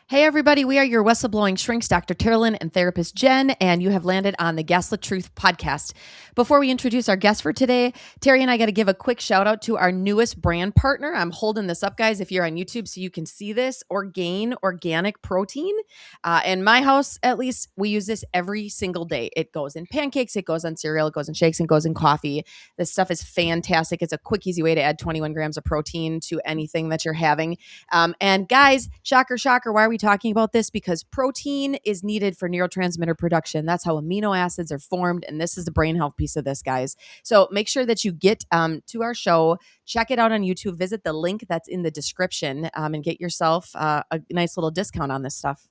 Hey, everybody, we are your whistleblowing shrinks, Dr. Teralyn and therapist Jenn, and you have landed on the Gaslit Truth Podcast. Before we introduce our guest for today, Terry and I got to give a quick shout out to our newest brand partner. I'm holding this up, guys, if you're on YouTube, so you can see this Orgain Organic Protein. In my house, at least, we use this every single day. It goes in pancakes, it goes on cereal, it goes in shakes, and goes in coffee. This stuff is fantastic. It's a quick, easy way to add 21 grams of protein to anything that you're having. And guys, shocker, why are we talking about this? Because protein is needed for neurotransmitter production. That's how amino acids are formed. And this is the brain health piece of this, guys. So make sure that you get to our show, check it out on YouTube, visit the link that's in the description, and get yourself a nice little discount on this stuff.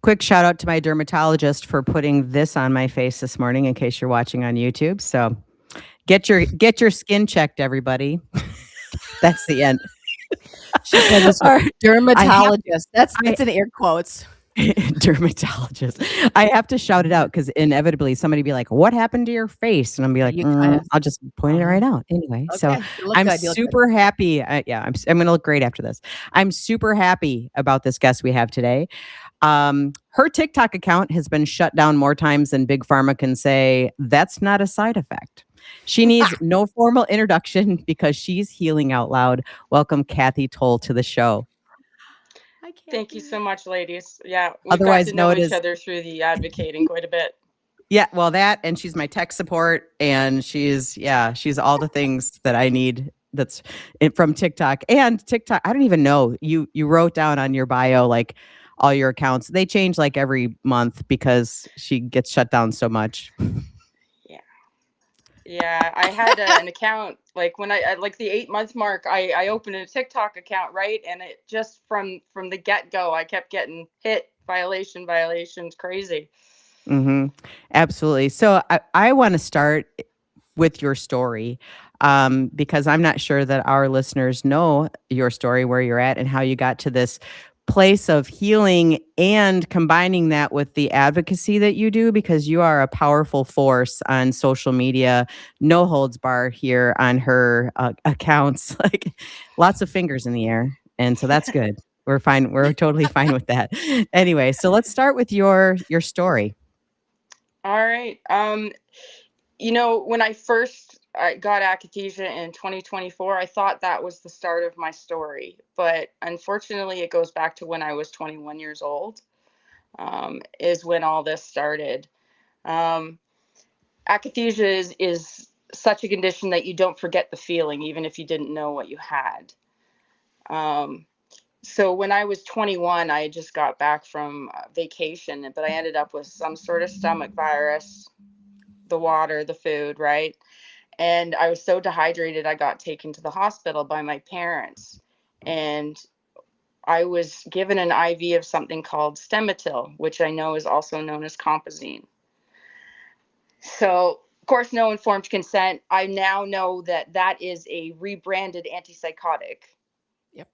Quick shout out to my dermatologist for putting this on my face this morning in case you're watching on YouTube. So get your skin checked, everybody. That's the end. She said this dermatologist. That's in air quotes. Dermatologist. I have to shout it out because inevitably somebody be like, "What happened to your face?" And I'm be like, "I'll just point it right out anyway." Okay. So I'm super happy. I'm going to look great after this. I'm super happy about this guest we have today. Her TikTok account has been shut down more times than Big Pharma can say. That's not a side effect. She needs no formal introduction because she's healing out loud. Welcome, Kathy Toll, to the show. Thank you so much, ladies. Yeah, we've got to know each other through the advocating quite a bit. Yeah, well, that, and she's my tech support, and she's all the things that I need. That's from TikTok. And TikTok, I don't even know. You wrote down on your bio like all your accounts. They change like every month because she gets shut down so much. Yeah, I had an account like when I like the 8-month mark, I opened a TikTok account, right? And it just from the get-go, I kept getting hit, violations, crazy. Mm-hmm. Absolutely. So I want to start with your story because I'm not sure that our listeners know your story, where you're at and how you got to this place of healing and combining that with the advocacy that you do, because you are a powerful force on social media. No holds bar here on her accounts, like lots of fingers in the air. And so that's good. We're fine. We're totally fine with that. Anyway, so let's start with your story. All right. When I first got akathisia in 2024, I thought that was the start of my story. But unfortunately, it goes back to when I was 21 years old, is when all this started. Akathisia is such a condition that you don't forget the feeling, even if you didn't know what you had. So when I was 21, I just got back from vacation, but I ended up with some sort of stomach virus, the water, the food, right? And I was so dehydrated, I got taken to the hospital by my parents. And I was given an IV of something called Stemetil, which I know is also known as Compazine. So, of course, no informed consent. I now know that that is a rebranded antipsychotic. Yep.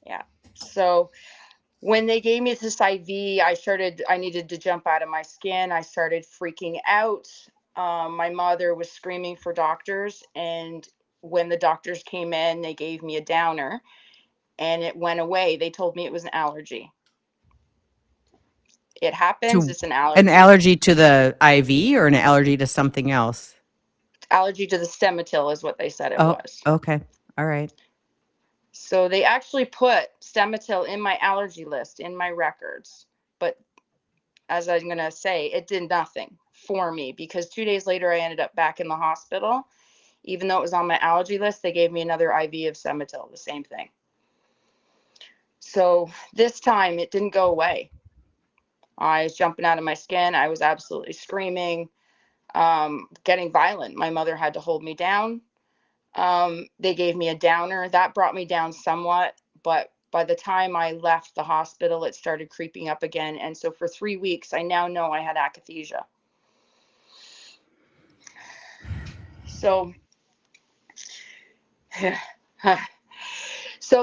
Yeah. So when they gave me this IV, I needed to jump out of my skin. I started freaking out. My mother was screaming for doctors. And when the doctors came in, they gave me a downer and it went away. They told me it was an allergy. It happens. It's an allergy. An allergy to the IV or an allergy to something else? Allergy to the Stemetil is what they said it was. Okay. All right. So they actually put Stemetil in my allergy list, in my records. But as I'm going to say, it did nothing for me because 2 days later, I ended up back in the hospital. Even though it was on my allergy list, they gave me another IV of Stemetil, the same thing. So this time it didn't go away. I was jumping out of my skin. I was absolutely screaming, getting violent. My mother had to hold me down. They gave me a downer. That brought me down somewhat. But by the time I left the hospital, it started creeping up again. And so for 3 weeks, I now know I had akathisia. So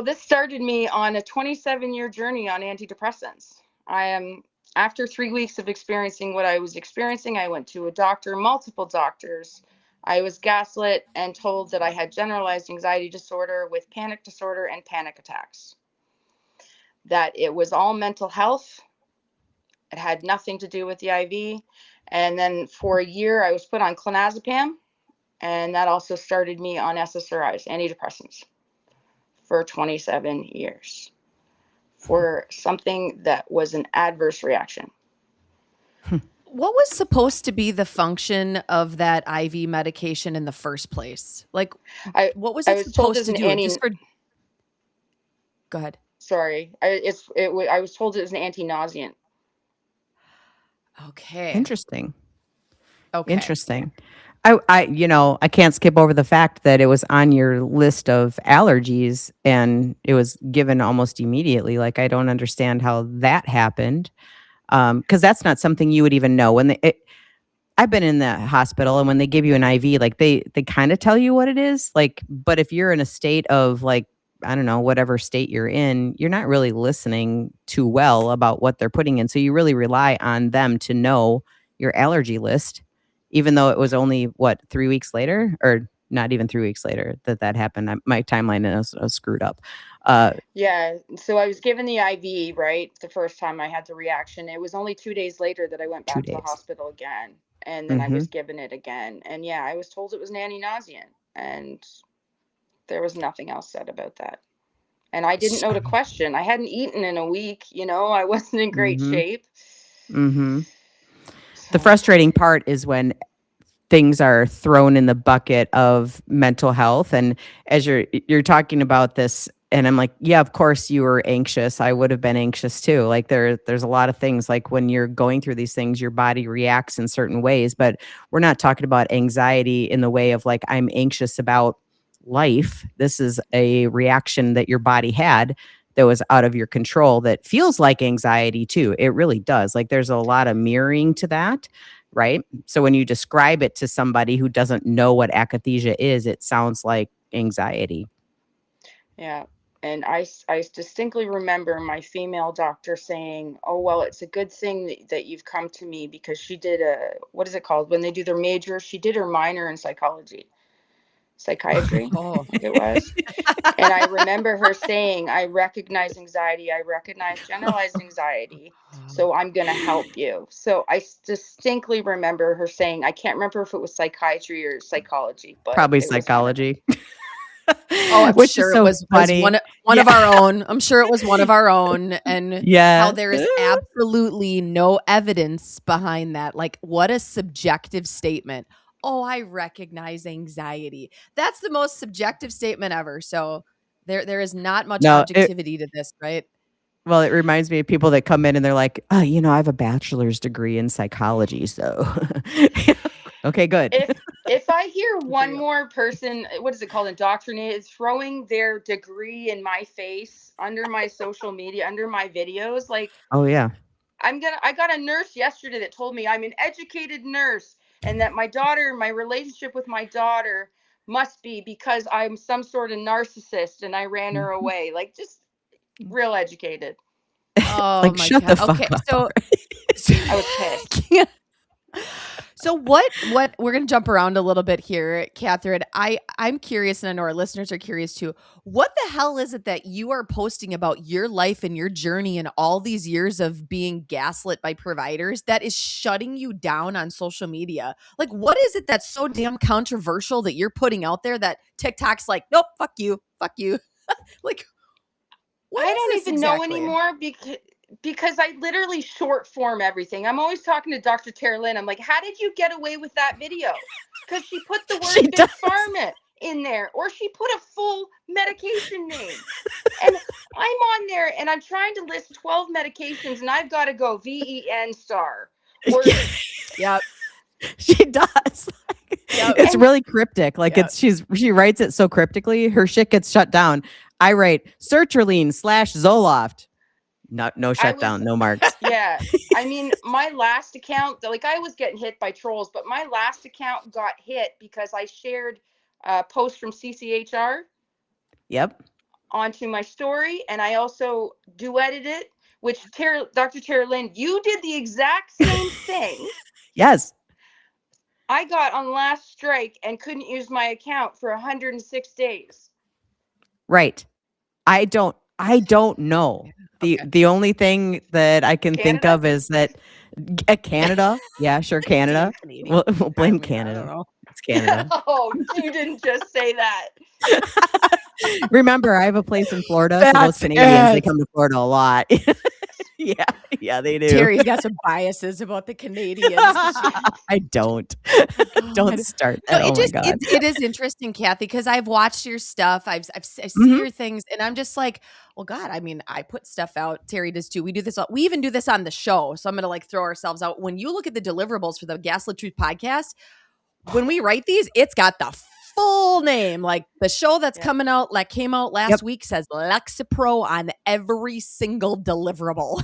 this started me on a 27-year journey on antidepressants. After 3 weeks of experiencing what I was experiencing, I went to a doctor, multiple doctors. I was gaslit and told that I had generalized anxiety disorder with panic disorder and panic attacks. that it was all mental health. It had nothing to do with the IV. And then for a year, I was put on clonazepam, and that also started me on SSRIs, antidepressants, for 27 years for something that was an adverse reaction. What was supposed to be the function of that IV medication in the first place? Like, what was it supposed to do? Go ahead. Sorry, I was told it was an anti-nauseant. Okay. Interesting. Okay. Interesting. I can't skip over the fact that it was on your list of allergies and it was given almost immediately. Like, I don't understand how that happened. Because that's not something you would even know. I've been in the hospital, and when they give you an IV, like they kind of tell you what it is. Like, but if you're in a state of, like, I don't know, whatever state you're in, you're not really listening too well about what they're putting in. So you really rely on them to know your allergy list, even though it was only 3 weeks later, or not even 3 weeks later that happened. My timeline was screwed up. Yeah. So I was given the IV, right? The first time I had the reaction. It was only 2 days later that I went back to the hospital again. And then I was given it again. And yeah, I was told it was an anti-nauseant. And there was nothing else said about that. And I didn't know to question. I hadn't eaten in a week. I wasn't in great shape. The frustrating part is when things are thrown in the bucket of mental health. And as you're talking about this, and I'm like, yeah, of course you were anxious. I would have been anxious too. Like there's a lot of things, like when you're going through these things, your body reacts in certain ways, but we're not talking about anxiety in the way of like, I'm anxious about life. This is a reaction that your body had that was out of your control that feels like anxiety too. It really does. Like there's a lot of mirroring to that. Right. So when you describe it to somebody who doesn't know what akathisia is, it sounds like anxiety. Yeah. And I distinctly remember my female doctor saying, oh, well, it's a good thing that you've come to me, because she did what is it called? When they do their major, she did her minor in psychiatry, I think it was. And I remember her saying, I recognize anxiety. I recognize generalized anxiety. So I'm going to help you. So I distinctly remember her saying, I can't remember if it was psychiatry or psychology, but probably psychology. I'm sure it was one of our own. I'm sure it was one of our own. And how there is absolutely no evidence behind that. Like, what a subjective statement. Oh, I recognize anxiety. That's the most subjective statement ever. So there is not much objectivity to this, right? Well, it reminds me of people that come in and they're like, I have a bachelor's degree in psychology. So, okay, good. If I hear one more person, what is it called, indoctrinated, throwing their degree in my face, under my social media, under my videos, like, oh yeah, I got a nurse yesterday that told me I'm an educated nurse, and that my relationship with my daughter must be because I'm some sort of narcissist and I ran her away. Like, just real educated. Oh, like, my shut God. the fuck up. So I was pissed. So what we're going to jump around a little bit here, Katherine. I'm curious, and I know our listeners are curious too. What the hell is it that you are posting about your life and your journey and all these years of being gaslit by providers that is shutting you down on social media? Like, what is it that's so damn controversial that you're putting out there that TikTok's like, nope, fuck you. Like, what I don't even know anymore, because I literally short form everything. I'm always talking to Dr. Teralyn. I'm like, how did you get away with that video? Because she put the word big pharma in there, or she put a full medication name. And I'm on there and I'm trying to list 12 medications, and I've got to go VEN star. Or, yep. She does. Yep. It's really cryptic. Like, she writes it so cryptically, her shit gets shut down. I write sertraline /Zoloft. No shutdown, no marks. Yeah. I mean, my last account, like, I was getting hit by trolls, but my last account got hit because I shared a post from CCHR. Yep. Onto my story, and I also duetted it, which Dr. Teralyn, you did the exact same thing. Yes. I got on last strike and couldn't use my account for 106 days. Right. I don't know. The only thing that I can think of is that Canada. Yeah, sure, Canada. Canadian. We'll blame I don't Canada. know. It's Canada. Oh, you didn't just say that. Remember, I have a place in Florida, so those That's Canadians, they it. come to Florida a lot. Yeah, they do. Terry's got some biases about the Canadians. I don't. God. Don't start No, that. Oh my God. it is interesting, Kathy, because I've watched your stuff. I see Mhm. your things, and I'm just like, well, God, I mean, I put stuff out. Terry does too. We do this. We even do this on the show. So I'm going to like throw ourselves out. When you look at the deliverables for the Gaslit Truth podcast, when we write these, it's got the full name. Like the show that's coming out, like came out last week, says Lexapro on every single deliverable.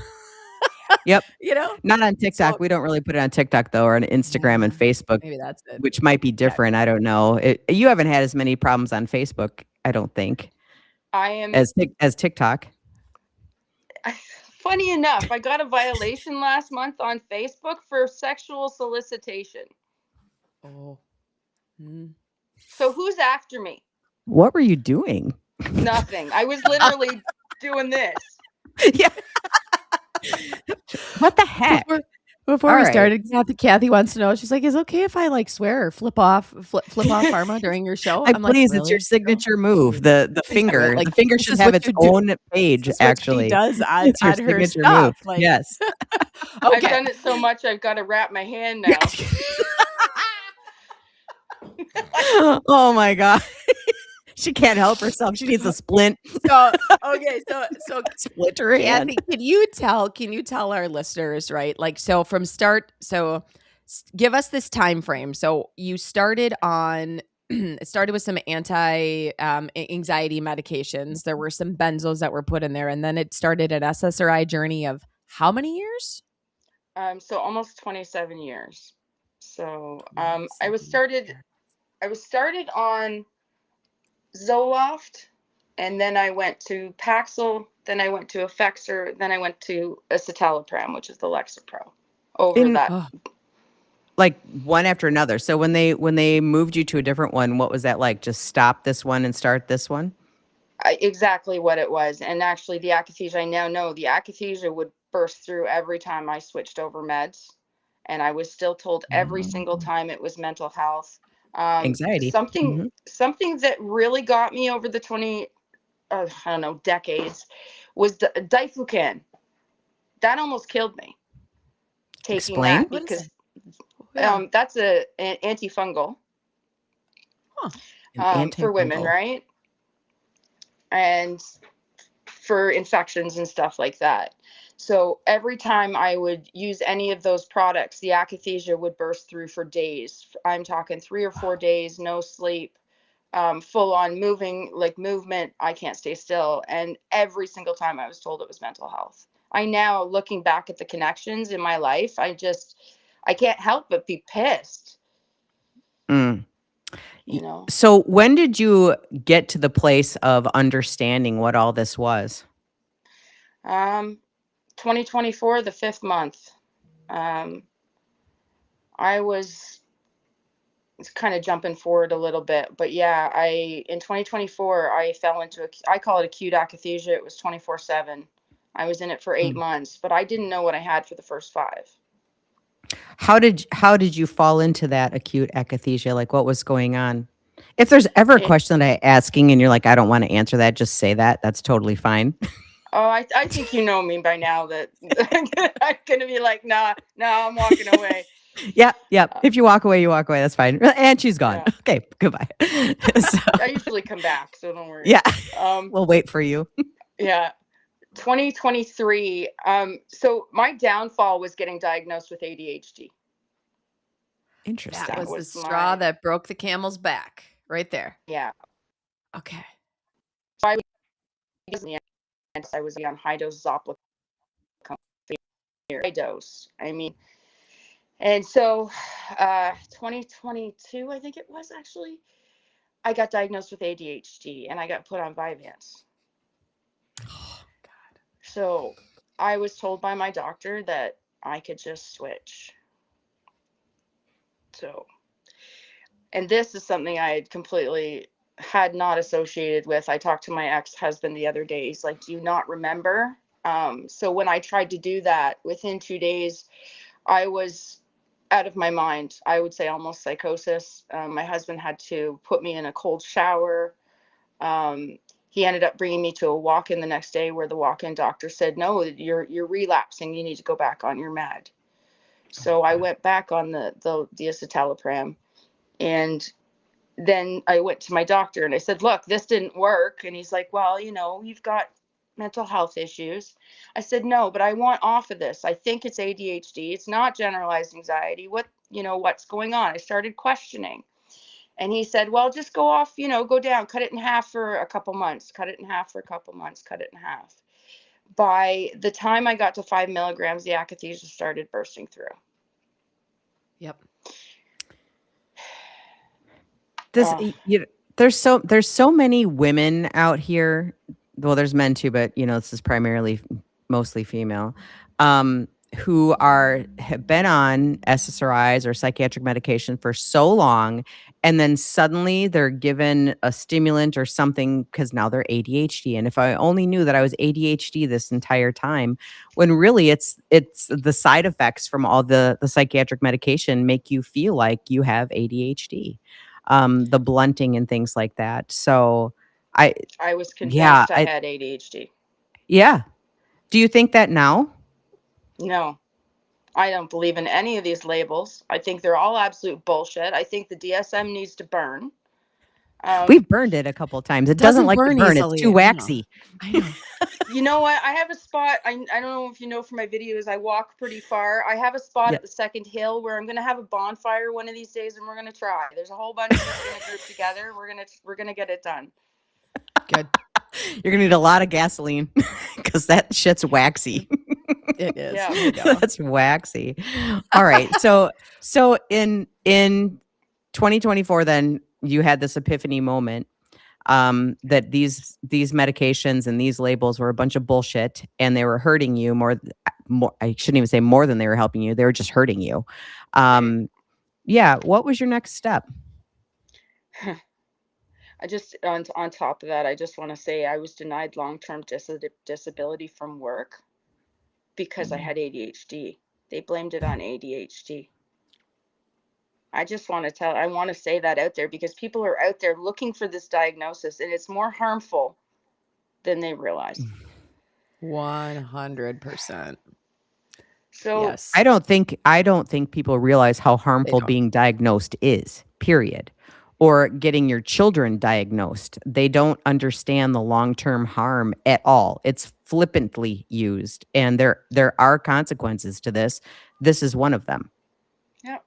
Yep. You know, Not on TikTok. So- We don't really put it on TikTok though, or on Instagram and Facebook, maybe that's it. which might be different. I don't know. You haven't had as many problems on Facebook, I don't think, I am. as TikTok. Funny enough, I got a violation last month on Facebook for sexual solicitation. Oh. So who's after me? What were you doing? Nothing. I was literally doing this. Yeah. What the heck? Before All we right. started, Kathy wants to know. She's like, "Is it okay if I like swear or flip off pharma during your show?" I'm like, Please, really? it's your signature move. The finger. Like, the finger this should is have what its you do. own page. This is what Actually, she does on, it's your on her signature stuff. move. Like, Yes. I've okay. done it so much I've got to wrap my hand now. Oh my God. She can't help herself. She needs a splint. So Split her hand. Kathy, can you tell our listeners, right? Like, so from start, give us this time frame. So you started on, it started with some anti-anxiety medications. There were some benzos that were put in there, and then it started an SSRI journey of how many years? So almost 27 years. So I was started on Zoloft, and then I went to Paxil, then I went to Effexor, then I went to Citalopram, which is the Lexapro. Like one after another. So when they moved you to a different one, what was that like? Just stop this one and start this one? Exactly what it was. And actually the akathisia, I now know the akathisia would burst through every time I switched over meds. And I was still told every single time it was mental health. Anxiety. Something that really got me over the decades was the Diflucan. That almost killed me. Taking that because that's an antifungal for women, right? And for infections and stuff like that. So every time I would use any of those products, the akathisia would burst through for days. I'm talking 3 or 4 days, no sleep, full on movement. I can't stay still. And every single time I was told it was mental health. I now, looking back at the connections in my life, I can't help but be pissed. Mm. You know. So when did you get to the place of understanding what all this was? 2024, the 5th month. I was kind of jumping forward a little bit, but yeah, in 2024, I fell into I call it acute akathisia. It was 24/7. I was in it for 8 months, but I didn't know what I had for the first 5. How did you fall into that acute akathisia? Like, what was going on? If there's ever a question that I'm asking and you're like, I don't want to answer that, just say that. That's totally fine. Oh, I think you know me by now that I'm going to be like, nah, I'm walking away. Yep. If you walk away, you walk away. That's fine. And she's gone. Yeah. Okay, goodbye. I usually come back, so don't worry. Yeah. We'll wait for you. Yeah. 2023. So my downfall was getting diagnosed with ADHD. Interesting. That was the straw that broke the camel's back, right there. Yeah. Okay. I was on high dose Zopicon, high dose. I mean, and so 2022, I think it was actually, I got diagnosed with ADHD and I got put on Vyvanse. Oh, God. So I was told by my doctor that I could just switch. So, and this is something I had not associated with. I talked to my ex-husband the other day. He's like, do you not remember So when I tried to do that, within 2 days, I was out of my mind. I would say almost psychosis. My husband had to put me in a cold shower. He ended up bringing me to a walk-in the next day, where the walk-in doctor said, "No, you're relapsing. You need to go back on your med." So I went back on the escitalopram, and then I went to my doctor and I said, "Look, this didn't work." And he's like, "Well, you've got mental health issues." I said, "No, but I want off of this. I think it's ADHD. It's not generalized anxiety. What's going on?" I started questioning. And he said, "Well, just go off, go down, cut it in half for a couple months, cut it in half for a couple months, cut it in half." By the time I got to 5 milligrams, the akathisia started bursting through. Yep. This there's so many women out here. Well, there's men too, but this is primarily mostly female, who have been on SSRIs or psychiatric medication for so long, and then suddenly they're given a stimulant or something because now they're ADHD. And if I only knew that I was ADHD this entire time, when really it's the side effects from all the psychiatric medication make you feel like you have ADHD. The blunting and things like that. So I was convinced I had ADHD. Yeah. Do you think that now? No, I don't believe in any of these labels. I think they're all absolute bullshit. I think the DSM needs to burn. We've burned it a couple of times. It doesn't like to burn. easily. It's too waxy. I know. You know what? I have a spot. I don't know if you know from my videos, I walk pretty far. I have a spot at the second hill where I'm going to have a bonfire one of these days, and we're going to try. There's a whole bunch of us going to group together. We're going to get it done. Good. You're going to need a lot of gasoline because that shit's waxy. It is. Yeah. That's waxy. All right. So in 2024, then you had this epiphany moment that these medications and these labels were a bunch of bullshit, and they were hurting you more. I shouldn't even say more than they were helping you. They were just hurting you. Yeah. What was your next step? I just, on top of that, I just want to say I was denied long-term disability from work because I had ADHD. They blamed it on ADHD. I just want to say that out there, because people are out there looking for this diagnosis, and it's more harmful than they realize. 100%. So yes. I don't think people realize how harmful being diagnosed is, period. Or getting your children diagnosed. They don't understand the long-term harm at all. It's flippantly used, and there are consequences to this. This is one of them. Yeah.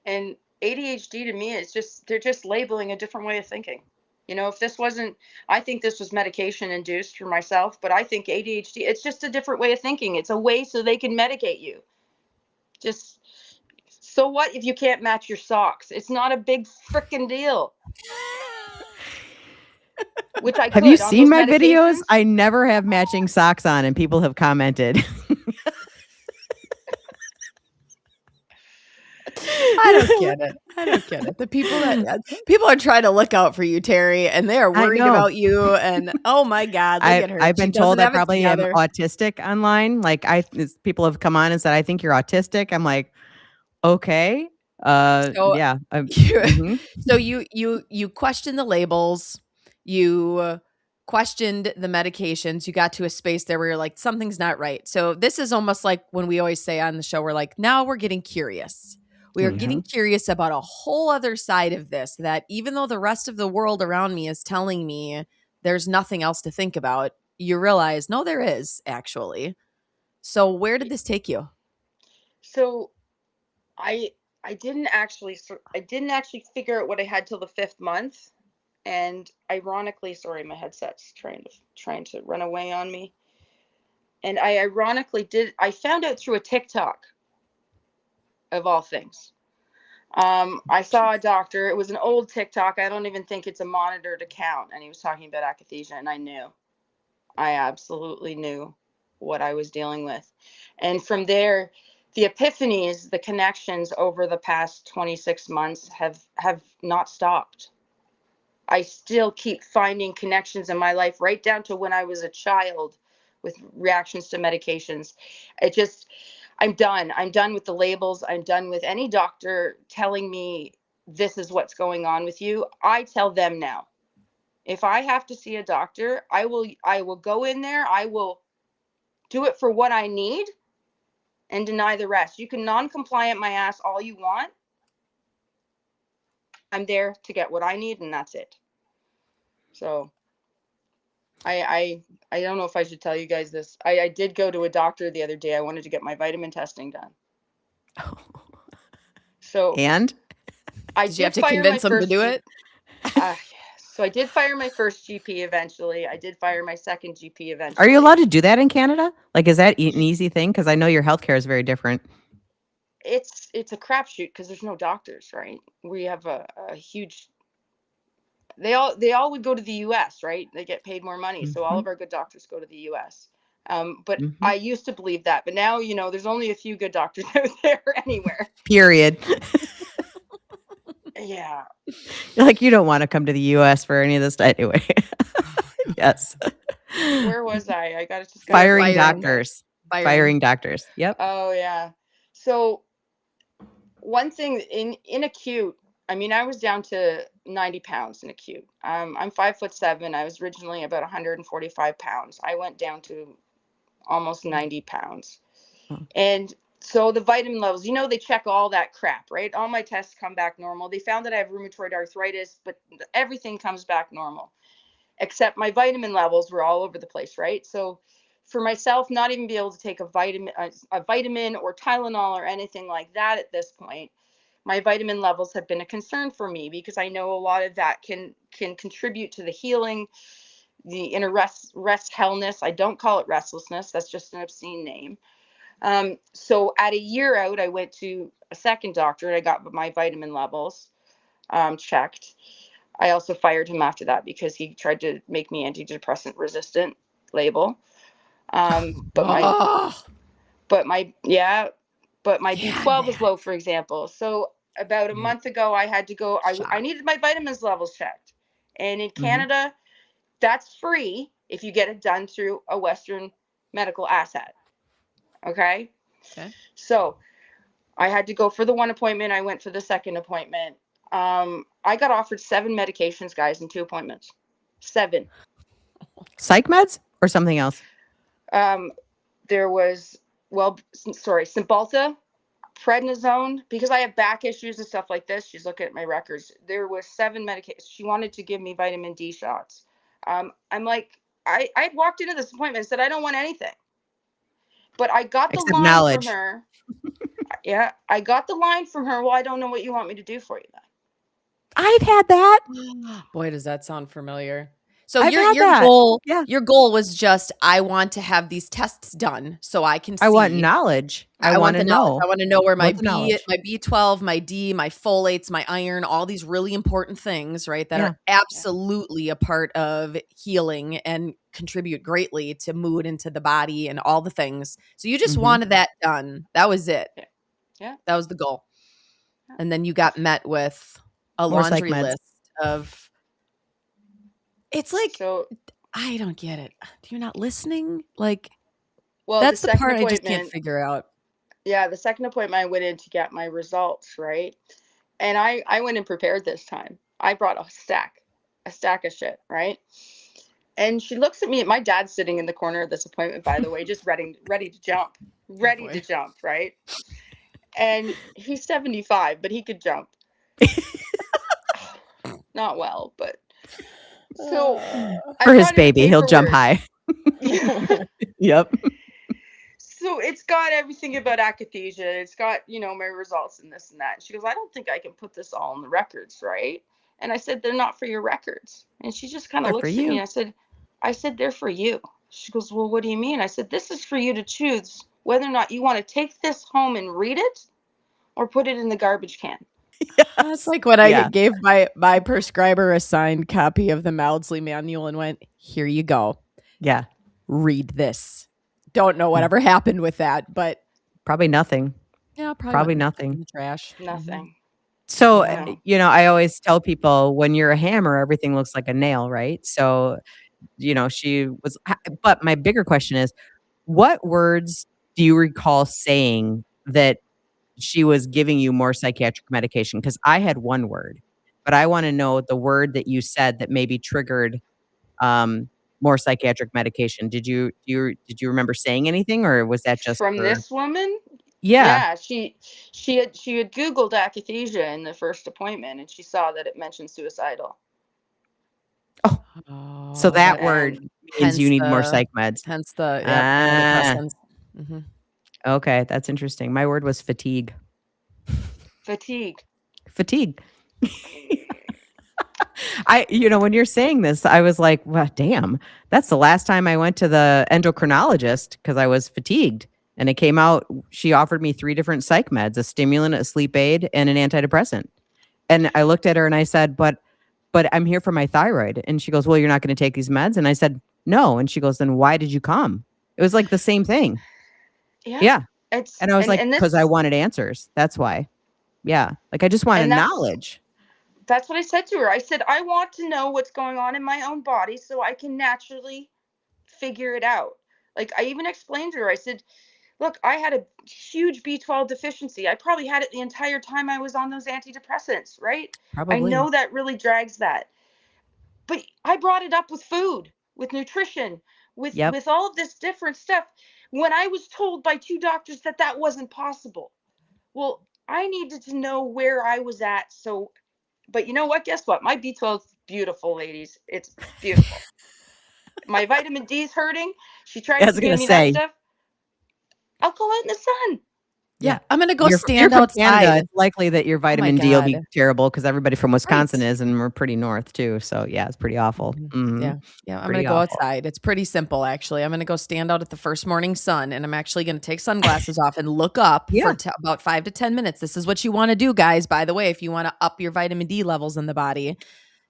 And ADHD to me is they're just labeling a different way of thinking. If this wasn't, I think this was medication induced for myself, but I think ADHD, it's just a different way of thinking. It's a way so they can medicate you. So what if you can't match your socks? It's not a big freaking deal. Which have you seen my videos? I never have matching socks on, and people have commented. I don't get it. The people are trying to look out for you, Terry, and they are worried about you. And oh my God, look at her. I've been told I probably am autistic online. Like people have come on and said, "I think you're autistic." I'm like, okay. Yeah. So you questioned the labels. You questioned the medications. You got to a space there where you're like, something's not right. So this is almost like when we always say on the show, we're like, now we're getting curious. We are getting curious about a whole other side of this, that even though the rest of the world around me is telling me there's nothing else to think about, you realize, no, there is actually. So where did this take you? So I didn't actually figure out what I had till the 5th month. And ironically, sorry, my headset's trying to run away on me. And I found out through a TikTok, of all things. I saw a doctor. It was an old TikTok. I don't even think it's a monitored account. And he was talking about akathisia, and I absolutely knew what I was dealing with. And from there, the epiphanies, the connections over the past 26 months have not stopped. I still keep finding connections in my life, right down to when I was a child, with reactions to medications. I'm done. I'm done with the labels. I'm done with any doctor telling me this is what's going on with you. I tell them now. If I have to see a doctor, I will go in there. I will do it for what I need and deny the rest. You can non-compliant my ass all you want. I'm there to get what I need, and that's it. So I don't know if I should tell you guys this. I did go to a doctor the other day. I wanted to get my vitamin testing done. So And did you have to convince them to do it? So I did fire my first GP eventually. I did fire my second GP eventually. Are you allowed to do that in Canada? Like, is that an easy thing? Because I know your healthcare is very different. It's a crapshoot because there's no doctors, right? We have a huge. They all would go to the U.S., right? They get paid more money, so all of our good doctors go to the U.S. But I used to believe that, but now there's only a few good doctors out there anywhere. Period. Yeah. Like, you don't want to come to the U.S. for any of this anyway. Yes. Where was I? I got to just firing doctors. Firing doctors. Yep. Oh yeah. So one thing in acute, I mean, I was down to 90 pounds in acute. I'm 5'7". I was originally about 145 pounds. I went down to almost 90 pounds. And so the vitamin levels, they check all that crap, right? All my tests come back normal. They found that I have rheumatoid arthritis, but everything comes back normal, except my vitamin levels were all over the place, right? So for myself, not even be able to take a vitamin or Tylenol or anything like that at this point, my vitamin levels have been a concern for me because I know a lot of that can contribute to the healing, the inner rest hellness. I don't call it restlessness. That's just an obscene name. So at a year out, I went to a second doctor and I got my vitamin levels checked. I also fired him after that because he tried to make me antidepressant resistant label. But my B12 was low, for example. So about a month ago, I had to go. I needed my vitamins levels checked, and in Canada, that's free if you get it done through a Western medical asset. Okay. So I had to go for the one appointment. I went for the second appointment. I got offered 7 medications, guys, in 2 appointments. 7. Psych meds or something else? There was, Cymbalta, prednisone, because I have back issues and stuff like this. She's looking at my records. There was 7 medications. She wanted to give me vitamin D shots. I'm like, I walked into this appointment and said, I don't want anything. But I got the line from her. Yeah, I got the line from her. Well, I don't know what you want me to do for you then. I've had that. Boy, does that sound familiar. So your goal was just, I want to have these tests done so I can see. I want knowledge. I want to know. I want to know where my B12, my D, my folates, my iron, all these really important things, right, that are absolutely a part of healing and contribute greatly to mood and to the body and all the things. So you just wanted that done. That was it. Yeah. That was the goal. And then you got met with a laundry list of. It's like, I don't get it. You're not listening? Like, that's the part I just can't figure out. Yeah, the second appointment I went in to get my results, right? And I went in prepared this time. I brought a stack of shit, right? And she looks at me, my dad's sitting in the corner of this appointment, by the way, just ready to jump. To jump, right? And he's 75, but he could jump. Not well, but... So for his baby, he'll jump high. Yep. So it's got everything about akathisia. It's got, my results and this and that. And she goes, I don't think I can put this all in the records, right? And I said, they're not for your records. And she just kind of looks at me. I said, they're for you. She goes, well, what do you mean? I said, this is for you to choose whether or not you want to take this home and read it or put it in the garbage can. Yes. That's like when I gave my prescriber a signed copy of the Maudsley manual and went, here you go. Yeah. Read this. Don't know whatever happened with that, but probably nothing. Yeah, probably nothing. In the trash. Nothing. So, I always tell people when you're a hammer, everything looks like a nail, right? So she was, but my bigger question is, what words do you recall saying that she was giving you more psychiatric medication? Because I had one word, but I want to know the word that you said that maybe triggered more psychiatric medication. Did you remember saying anything, or was that just From for? this woman? Yeah. Yeah, she had Googled akathisia in the first appointment, and she saw that it mentioned suicidal. Oh, so that word And means you need more psych meds. Hence the Ah, antidepressants. Mhm. okay, that's interesting. My word was fatigue. fatigue. Fatigue. When you're saying this, I was like, well, damn, that's the last time I went to the endocrinologist because I was fatigued. And it came out, she offered me 3 different psych meds, a stimulant, a sleep aid, and an antidepressant. And I looked at her and I said, but I'm here for my thyroid. And she goes, well, you're not going to take these meds? And I said, no. And she goes, then why did you come? It was like the same thing. Yeah. Yeah. It's And I was like, and because I this wanted answers. That's why. Yeah. Like I just wanted and knowledge. that's what I said to her. I said, I want to know what's going on in my own body so I can naturally figure it out. Like I even explained to her, I said, look, I had a huge B12 deficiency. I probably had it the entire time I was on those antidepressants, right? I Probably. know that really drags that. But I brought it up with food, with nutrition, Yep. with all of this different stuff when I was told by 2 doctors that that wasn't possible. Well, I needed to know where I was at. So, but you know what? Guess what? My B12 is beautiful, ladies. It's beautiful. My vitamin D is hurting. She I tries was to going give to me that say, stuff. I'll go out in the sun. Yeah, I'm gonna go you're stand from Canada. outside. It's likely that your Oh my vitamin D will be God. terrible because everybody from Wisconsin Right. is, and we're pretty north too. So yeah, it's pretty awful. Mhm. Yeah. Yeah. I'm Pretty going to go awful. outside. It's pretty simple, actually. I'm going to go stand out at the first morning sun, and I'm actually going to take sunglasses off and look up Yeah. for about 5 to 10 minutes. This is what you want to do, guys. By the way, if you want to up your vitamin D levels in the body,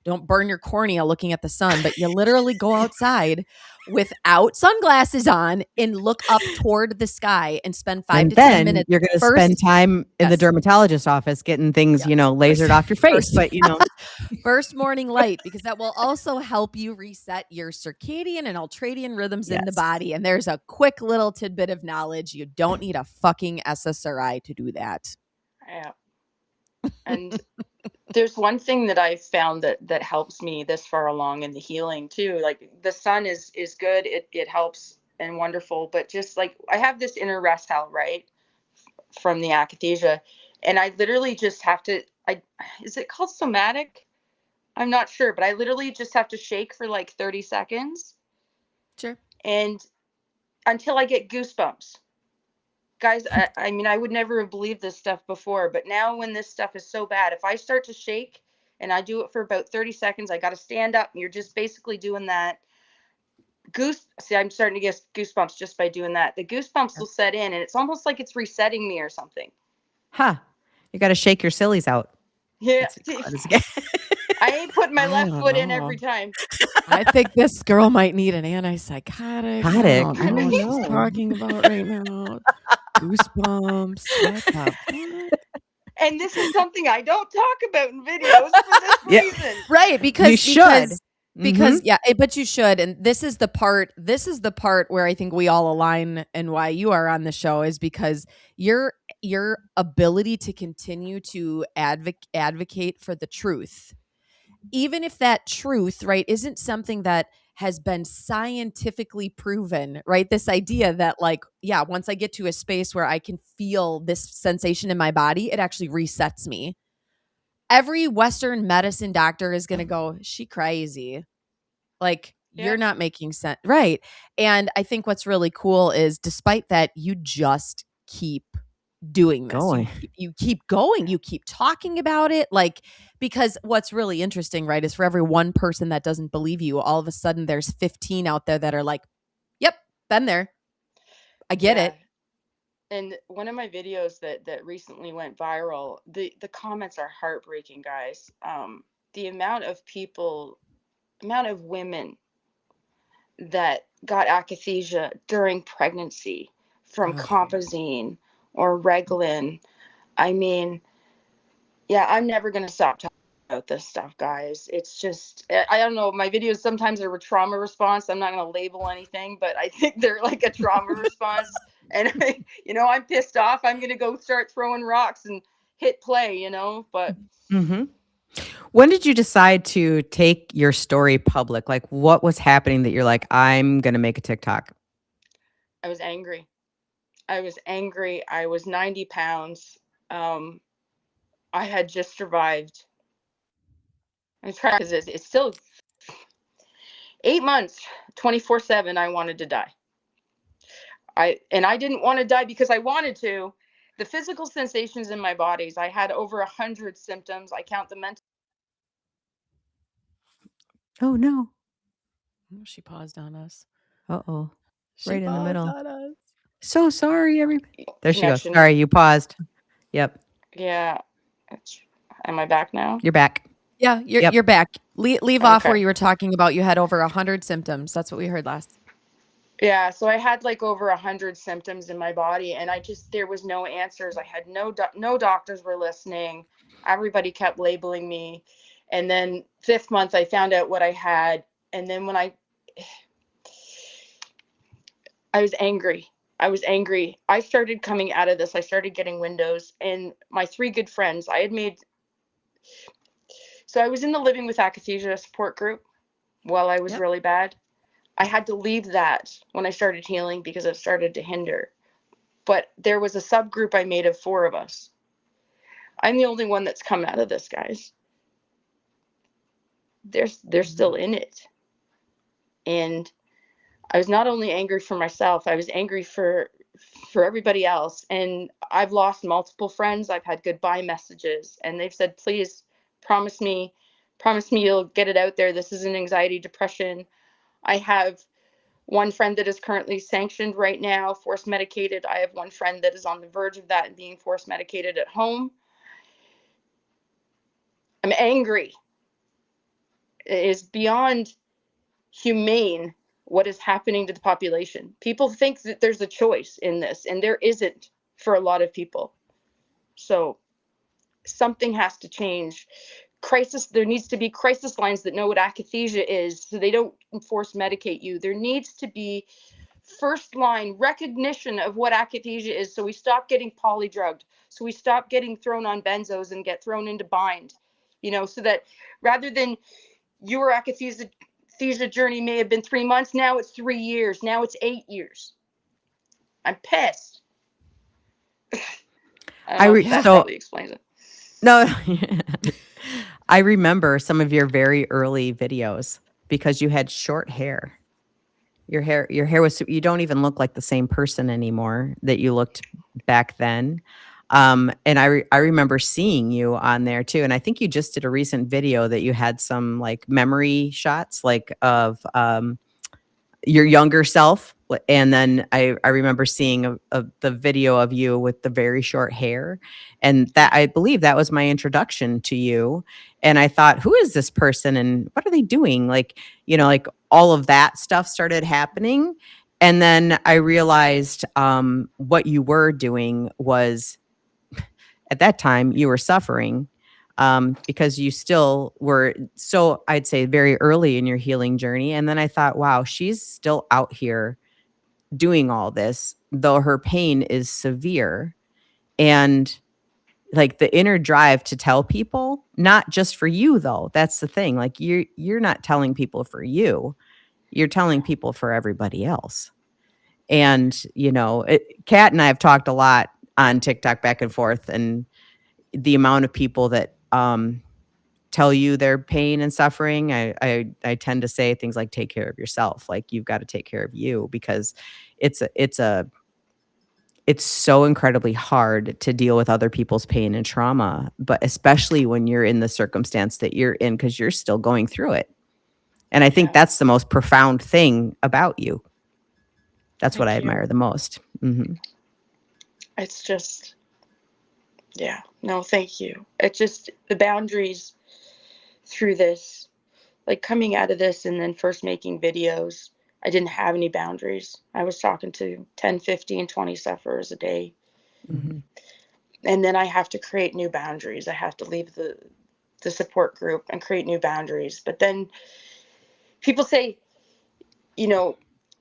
don't burn your cornea looking at the sun, but you literally go outside without sunglasses on and look up toward the sky and spend 5 And to 10 then minutes. you're going to First- spend time in the Yes. dermatologist office getting things, Yeah. lasered off your face. First- But First morning light, because that will also help you reset your circadian and ultradian rhythms in the Yes. body. And there's a quick little tidbit of knowledge. You don't need a fucking SSRI to do that. Yeah. And there's one thing that I found that helps me this far along in the healing too. Like the sun is good. It helps and wonderful. But just like I have this inner rest cell, right? From the akathisia. And I literally just have to is it called somatic? I'm not sure, but I literally just have to shake for like 30 seconds. Sure. And until I get goosebumps. Guys, I mean, I would never have believed this stuff before, but now when this stuff is so bad, if I start to shake and I do it for about 30 seconds, I got to stand up, and you're just basically doing that. See, I'm starting to get goosebumps just by doing that. The goosebumps will set in, and it's almost like it's resetting me or something. Huh. You got to shake your sillies out. Yeah. I ain't putting my I left don't foot in know. every time. I think this girl might need an antipsychotic. I don't know what she's know. talking about right now. Goosebumps. What the fuck? And this is something I don't talk about in videos for this Yeah. reason. Right, because You should. because yeah, but you should. And this is the part where I think we all align, and why you are on the show is because your ability to continue to advocate for the truth, even if that truth, right, isn't something that has been scientifically proven, right? This idea that like, yeah, once I get to a space where I can feel this sensation in my body, it actually resets me. Every Western medicine doctor is going to go, she crazy. Like, you're not making sense. Right. And I think what's really cool is despite that, you just keep doing this. You keep going. You keep talking about it. Like, because what's really interesting, right, is for every one person that doesn't believe you, all of a sudden there's 15 out there that are like, yep, been there. I get it. And one of my videos that recently went viral, the comments are heartbreaking, guys. The amount of women that got akathisia during pregnancy from Compazine or Reglan. I mean, yeah, I'm never going to stop talking. about this stuff, guys. It's just, I don't know. My videos sometimes are a trauma response. I'm not going to label anything, but I think they're like a trauma response. And I'm pissed off. I'm going to go start throwing rocks and hit play, but. Mm-hmm. When did you decide to take your story public? Like, what was happening that you're like, I'm going to make a TikTok? I was angry. I was 90 pounds. I had just survived. I'm trying, because it's still 8 months, 24/7. I wanted to die. I didn't want to die because I wanted to. The physical sensations in my bodies, I had over 100 symptoms. I count the mental. Oh, no. Oh, she paused on us. Uh-oh. She Right in the paused middle. on us. So sorry, everybody. There she goes. Connection. Sorry, you paused. Yep. Yeah. Am I back now? You're back. Yeah, Yep. you're back. Leave off Okay. where you were talking about you had over 100 symptoms. That's what we heard last. Yeah, so I had like over 100 symptoms in my body, and there was no answers. I had no doctors were listening. Everybody kept labeling me. And then 5th month, I found out what I had. And then when I was angry. I started coming out of this. I started getting windows, and my 3 good friends so I was in the Living with Akathisia support group while I was really bad. I had to leave that when I started healing because it started to hinder. But there was a subgroup I made of 4 of us. I'm the only one that's come out of this, guys. They're still in it. And I was not only angry for myself, I was angry for everybody else. And I've lost multiple friends. I've had goodbye messages, and they've said, please promise me you'll get it out there. This is an anxiety, depression. I have one friend that is currently sanctioned right now, force medicated. I have one friend that is on the verge of that and being force medicated at home. I'm angry. It is beyond humane what is happening to the population. People think that there's a choice in this, and there isn't for a lot of people. So something has to change. There needs to be crisis lines that know what akathisia is, so they don't force medicate you. There needs to be first line recognition of what akathisia is, so we stop getting polydrugged, so we stop getting thrown on benzos and get thrown into bind, so that rather than your akathisia journey may have been 3 months, now it's 3 years, now it's 8 years. I'm pissed. That probably explains it. No, I remember some of your very early videos because you had short hair. Your hair was, you don't even look like the same person anymore that you looked back then. And I remember seeing you on there too. And I think you just did a recent video that you had some like memory shots like of your younger self. And then I remember seeing the video of you with the very short hair. And that, I believe that was my introduction to you. And I thought, who is this person and what are they doing? Like, like all of that stuff started happening. And then I realized what you were doing was, at that time, you were suffering because you still were, so I'd say very early in your healing journey. And then I thought, wow, she's still out here doing all this, though her pain is severe. And like the inner drive to tell people, not just for you though. That's the thing. Like you're not telling people for you. You're telling people for everybody else. And, Kat and I have talked a lot on TikTok back and forth, and the amount of people that tell you their pain and suffering, I tend to say things like, take care of yourself. Like you've got to take care of you, because it's so incredibly hard to deal with other people's pain and trauma, but especially when you're in the circumstance that you're in, because you're still going through it. And I think that's the most profound thing about you. That's what I admire the most. Mm-hmm. It's just, no, thank you. It's just the boundaries through this, like coming out of this and then first making videos, I didn't have any boundaries. I was talking to 10, 15, 20 sufferers a day. Mm-hmm. And then I have to create new boundaries. I have to leave the support group and create new boundaries. But then people say,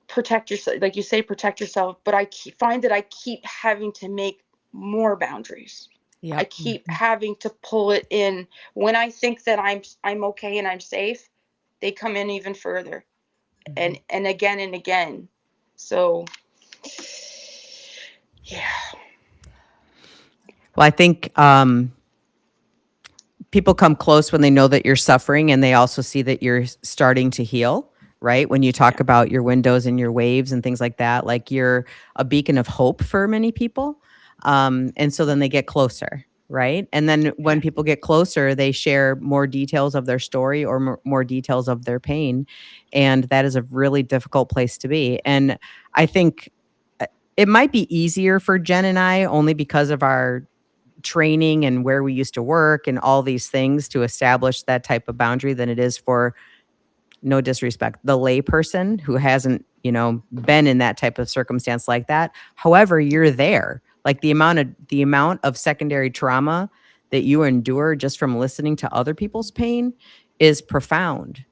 protect yourself. Like you say, protect yourself. But I find that I keep having to make more boundaries. Yep. I keep having to pull it in. When I think that I'm okay and I'm safe, they come in even further, and again and again. So, yeah. Well, I think people come close when they know that you're suffering, and they also see that you're starting to heal, right? When you talk about your windows and your waves and things like that, like you're a beacon of hope for many people. And so then they get closer, right? And then when people get closer, they share more details of their story or more details of their pain. And that is a really difficult place to be. And I think it might be easier for Jenn and I only because of our training and where we used to work and all these things to establish that type of boundary than it is for, no disrespect, the lay person who hasn't, been in that type of circumstance like that. However, you're there. Like the amount of secondary trauma that you endure just from listening to other people's pain is profound.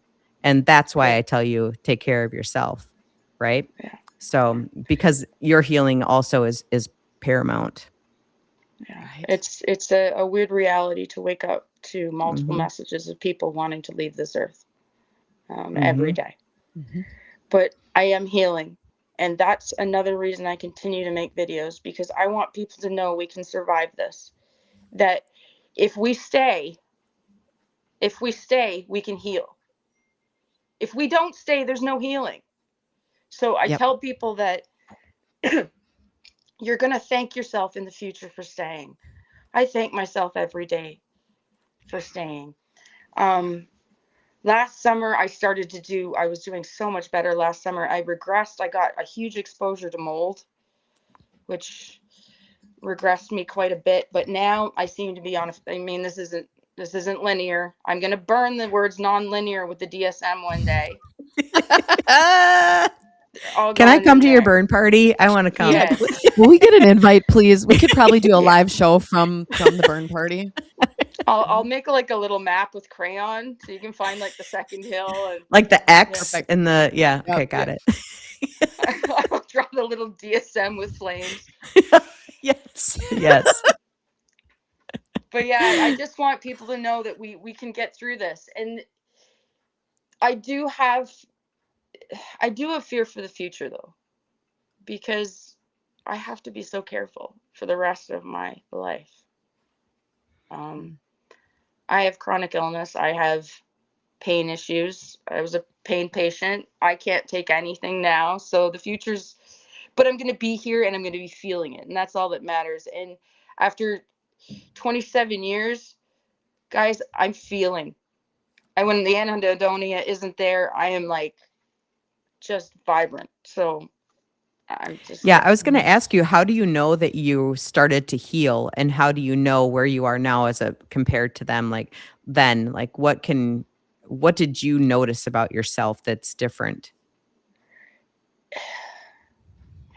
And that's why I tell you, take care of yourself, right? Yeah. So because your healing also is paramount. Yeah, right. It's a weird reality to wake up to multiple messages of people wanting to leave this earth every day. But I am healing, and that's another reason I continue to make videos, because I want people to know we can survive this. That if we stay, we can heal. If we don't stay, there's no healing. So I tell people that you're going to thank yourself in the future for staying. I thank myself every day for staying. Last summer, I was doing so much better last summer. I regressed. I got a huge exposure to mold, which regressed me quite a bit. But now I seem to be this isn't linear. I'm going to burn the words non-linear with the DSM one day. Can I come to your burn party? I want to come. Yes. Will we get an invite, please? We could probably do a live show from the burn party. I'll make like a little map with crayon so you can find like the second hill and like the X and the okay, got it. I'll draw the little DSM with flames. Yes. But yeah, I just want people to know that we can get through this. And I do have fear for the future though, because I have to be so careful for the rest of my life. I have chronic illness. I have pain issues. I was a pain patient. I can't take anything now. So the future's, but I'm going to be here and I'm going to be feeling it. And that's all that matters. And after 27 years, guys, I'm feeling. And when the anhedonia isn't there, I am like just vibrant. So I'm just. Yeah, I was going to ask you, how do you know that you started to heal, and how do you know where you are now compared to them? Like then, like what did you notice about yourself that's different?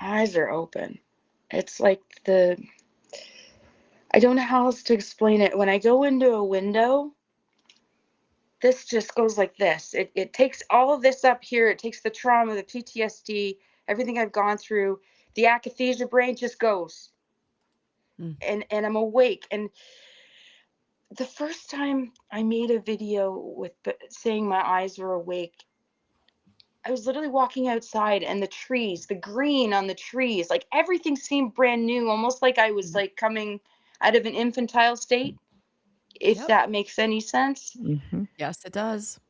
Eyes are open. It's like I don't know how else to explain it. When I go into a window, this just goes like this. It takes all of this up here. It takes the trauma, the PTSD, everything I've gone through. The akathisia brain just goes. And I'm awake. And the first time I made a video with saying my eyes were awake, I was literally walking outside, and the trees, the green on the trees, like everything seemed brand new, almost like I was like coming out of an infantile state, if that makes any sense. Yes, it does.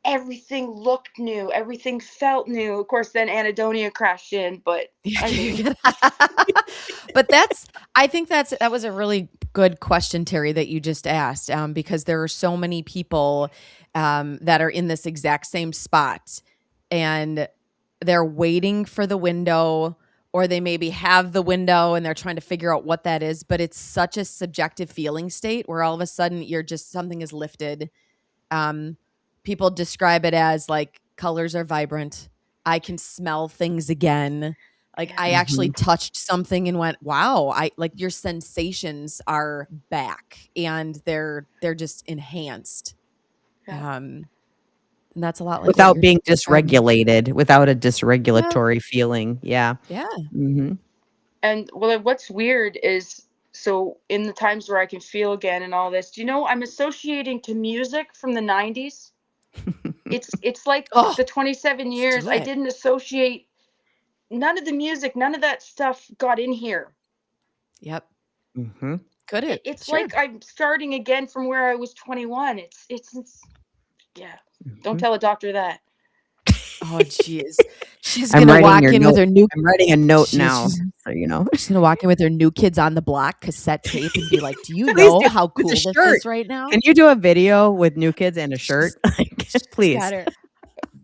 Everything looked new. Everything felt new. Of course, then anhedonia crashed in, but but I think that was a really good question, Terry, that you just asked, because there are so many people that are in this exact same spot, and they're waiting for the window, or they maybe have the window and they're trying to figure out what that is. But it's such a subjective feeling state where all of a sudden something is lifted. People describe it as like colors are vibrant. I can smell things again. Like I actually touched something and went, wow, your sensations are back and they're just enhanced. Yeah. And that's a lot like without being dysregulated, without a dysregulatory feeling. Yeah. Yeah. Mm-hmm. And well, what's weird is, so in the times where I can feel again and all this, do you know, I'm associating to music from the 90s. It's like the 27 years I didn't associate. None of the music, none of that stuff got in here. Yep. Mm-hmm. Could it? It's like I'm starting again from where I was 21. It's yeah. Don't tell a doctor that. Oh, jeez. She's going to walk in with her new... I'm writing a note now, so you know. She's going to walk in with her New Kids on the Block cassette tape and be like, do you know how cool this is right now? Can you do a video with New Kids and a shirt? Please. Got her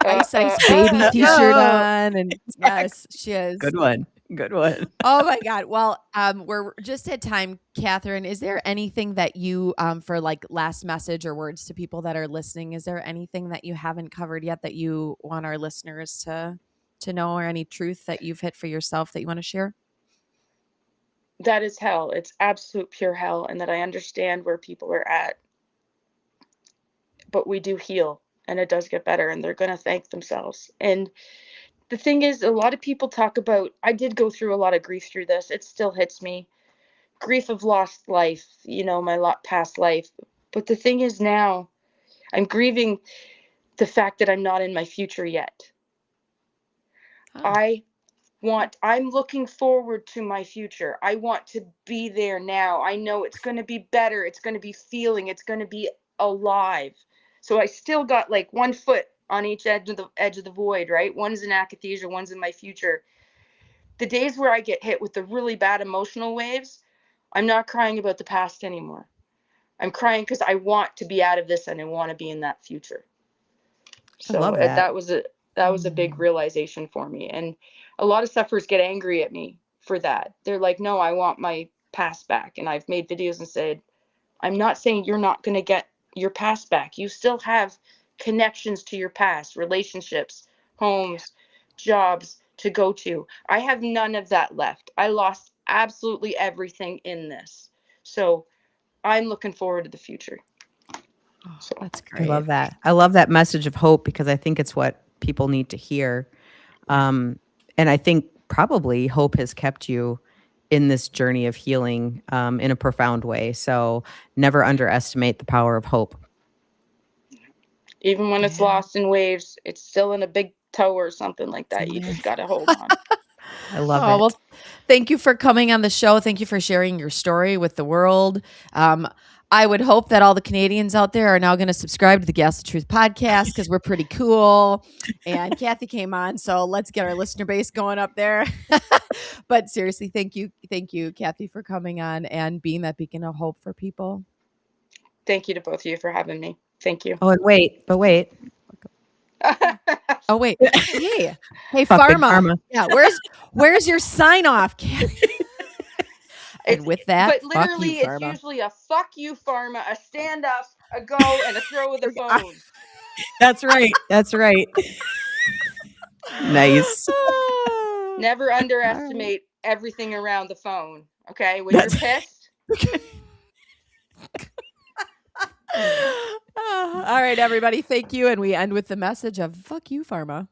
Ice Baby t-shirt on. And yes, she is. Good one. Oh my God. Well, we're just at time. Katherine, is there anything that you, for like last message or words to people that are listening, is there anything that you haven't covered yet that you want our listeners to know, or any truth that you've hit for yourself that you want to share? That is hell. It's absolute pure hell. And that I understand where people are at, but we do heal and it does get better and they're going to thank themselves. And the thing is, a lot of people talk about, I did go through a lot of grief through this. It still hits me. Grief of lost life, you know, my past life. But the thing is now, I'm grieving the fact that I'm not in my future yet. I'm looking forward to my future. I want to be there now. I know it's going to be better. It's going to be feeling. It's going to be alive. So I still got like one foot on each edge of the void, right? One's in Akathisia, one's in my future. The days where I get hit with the really bad emotional waves, I'm not crying about the past anymore. I'm crying because I want to be out of this and I want to be in that future. So I love that. That was a big realization for me. And a lot of sufferers get angry at me for that. They're like, no, I want my past back. And I've made videos and said, I'm not saying you're not going to get your past back. You still have connections to your past, relationships, homes, jobs to go to. I have none of that left. I lost absolutely everything in this. So I'm looking forward to the future. So that's great. I love that. I love that message of hope because I think it's what people need to hear. And I think probably hope has kept you in this journey of healing in a profound way. So never underestimate the power of hope. Even when it's lost in waves, it's still in a big toe or something like that. You just got to hold on. I love it. Well, thank you for coming on the show. Thank you for sharing your story with the world. I would hope that all the Canadians out there are now going to subscribe to the Gaslit Truth Podcast because we're pretty cool. And Kathy came on, so let's get our listener base going up there. But seriously, thank you, Kathy, for coming on and being that beacon of hope for people. Thank you to both of you for having me. Thank you. Oh, and wait. Oh, wait. Hey, Pharma. Yeah, where's your sign off, Kathy? And with that, but literally, it's usually a fuck you, Pharma, a stand up, a go, and a throw of the phone. That's right. Nice. Never underestimate everything around the phone. Okay, when you're pissed. All right, everybody. Thank you. And we end with the message of fuck you, Pharma.